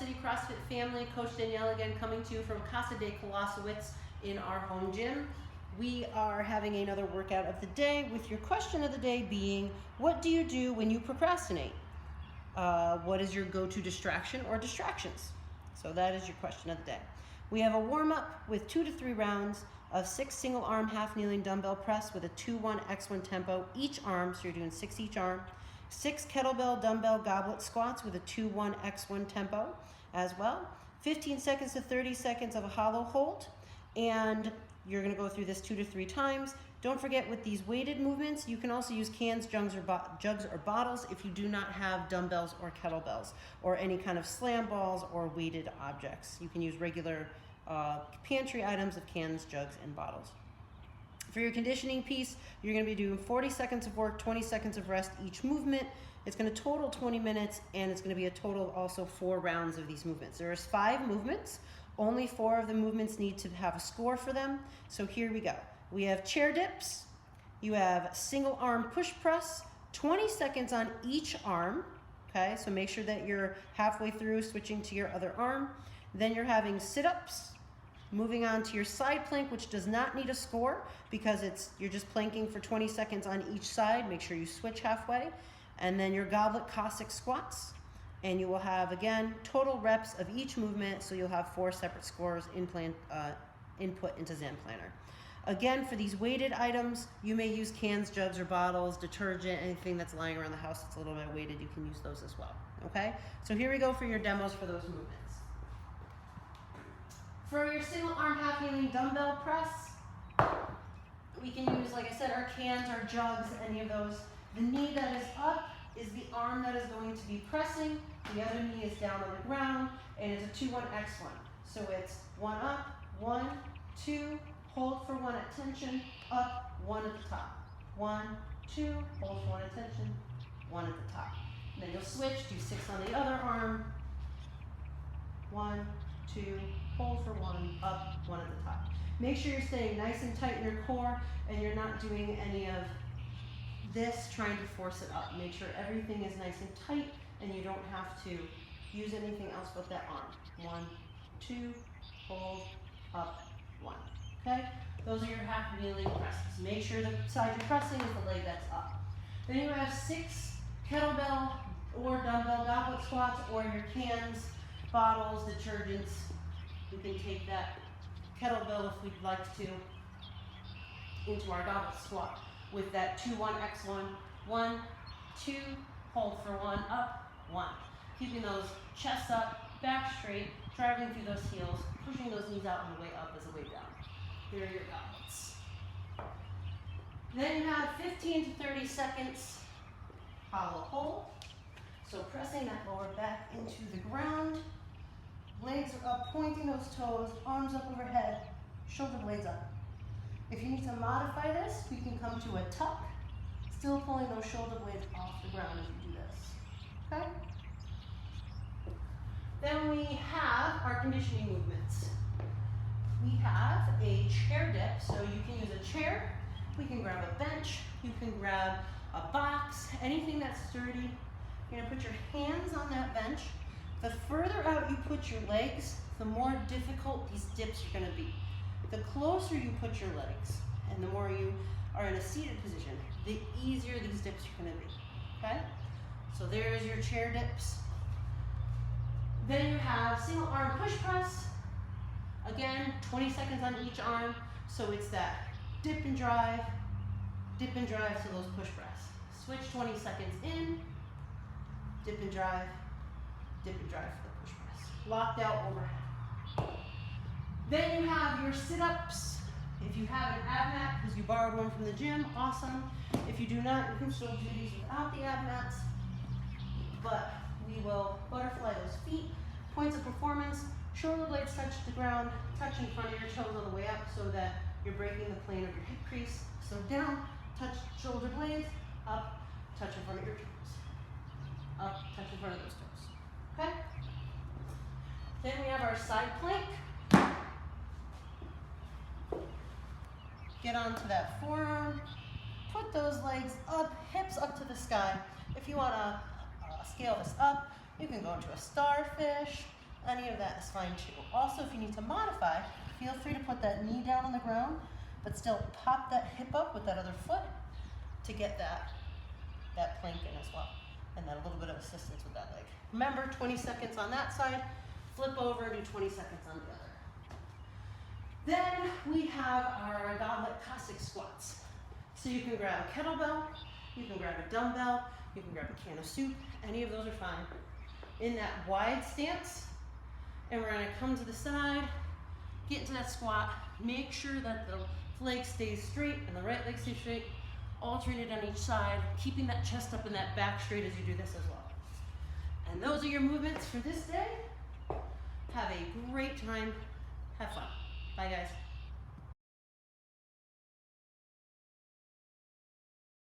City CrossFit family. Coach Danielle again coming to you from Casa de Colosowitz in our home gym. We are having another workout of the day with your question of the day being, what do you do when you procrastinate? What is your go-to distraction or distractions? So that is your question of the day. We have a warm-up with 2 to 3 rounds of 6 single arm half kneeling dumbbell press with a 2-1 x1 tempo each arm, so you're doing 6 each arm. 6 kettlebell dumbbell goblet squats with a 2-1 x1 tempo as well. 15 seconds to 30 seconds of a hollow hold, and you're going to go through this 2 to 3 times. Don't forget, with these weighted movements, you can also use cans, jugs, or bottles if you do not have dumbbells or kettlebells or any kind of slam balls or weighted objects. You can use regular pantry items of cans, jugs, and bottles. For your conditioning piece, you're going to be doing 40 seconds of work, 20 seconds of rest each movement. It's going to total 20 minutes, and it's going to be a total of also 4 rounds of these movements. There's 5 movements. Only 4 of the movements need to have a score for them. So here we go. We have chair dips. You have single arm push press, 20 seconds on each arm. Okay, so make sure that you're halfway through switching to your other arm. Then you're having sit-ups. Moving on to your side plank, which does not need a score because you're just planking for 20 seconds on each side. Make sure you switch halfway. And then your goblet Cossack squats. And you will have, again, total reps of each movement, so you'll have 4 separate scores input into Zen Planner. Again, for these weighted items, you may use cans, jugs, or bottles, detergent, anything that's lying around the house that's a little bit weighted, you can use those as well, okay? So here we go for your demos for those movements. For your single arm half kneeling dumbbell press, we can use, like I said, our cans, our jugs, any of those. The knee that is up is the arm that is going to be pressing. The other knee is down on the ground, and it's a 2-1 x1. So it's 1 up, 1, 2, hold for 1 at tension, up, 1 at the top. 1, 2, hold for 1 at tension, 1 at the top. And then you'll switch, do 6 on the other arm. 1, 2, hold for 1, up, 1 at the top. Make sure you're staying nice and tight in your core and you're not doing any of this trying to force it up. Make sure everything is nice and tight and you don't have to use anything else but that arm. 1, 2, hold, up, 1. Okay? Those are your half kneeling presses. Make sure the side you're pressing is the leg that's up. Then you have 6 kettlebell or dumbbell goblet squats, or your cans, bottles, detergents. We can take that kettlebell if we'd like to into our goblet squat with that 2-1 x1. 1, 2, hold for 1, up, 1. Keeping those chests up, back straight, driving through those heels, pushing those knees out on the way up as a way down. Here are your goblets. Then you have 15 to 30 seconds hollow hold. So pressing that lower back into the ground. Legs are up, pointing those toes, arms up overhead, shoulder blades up. If you need to modify this, we can come to a tuck, still pulling those shoulder blades off the ground as you do this, okay? Then we have our conditioning movements. We have a chair dip, so you can use a chair, we can grab a bench, you can grab a box, anything that's sturdy. You're gonna put your hands on that bench. The further out you put your legs, the more difficult these dips are gonna be. The closer you put your legs and the more you are in a seated position, the easier these dips are gonna be, okay? So there's your chair dips. Then you have single arm push press. Again, 20 seconds on each arm. So it's that dip and drive to those push press. Switch 20 seconds in, dip and drive for the push press. Locked out overhead. Then you have your sit-ups. If you have an AbMat, because you borrowed one from the gym, awesome. If you do not, you can still do these without the AbMats. But we will butterfly those feet. Points of performance, shoulder blades touch the ground, touch in front of your toes on the way up so that you're breaking the plane of your hip crease. So down, touch shoulder blades, up, touch in front of your toes. Up, touch in front of those toes. Okay? Then we have our side plank. Get onto that forearm. Put those legs up, hips up to the sky. If you want to scale this up, you can go into a starfish, any of that is fine too. Also, if you need to modify, feel free to put that knee down on the ground, but still pop that hip up with that other foot to get that plank in as well. And then a little bit of assistance with that leg. Remember, 20 seconds on that side, flip over, do 20 seconds on the other. Then we have our Goblet Cossack squats. So you can grab a kettlebell, you can grab a dumbbell, you can grab a can of soup, any of those are fine. In that wide stance, and we're gonna come to the side, get into that squat, make sure that the leg stays straight and the right leg stays straight, alternate on each side, keeping that chest up and that back straight as you do this as well. And those are your movements for this day. Have a great time, have fun. Bye guys.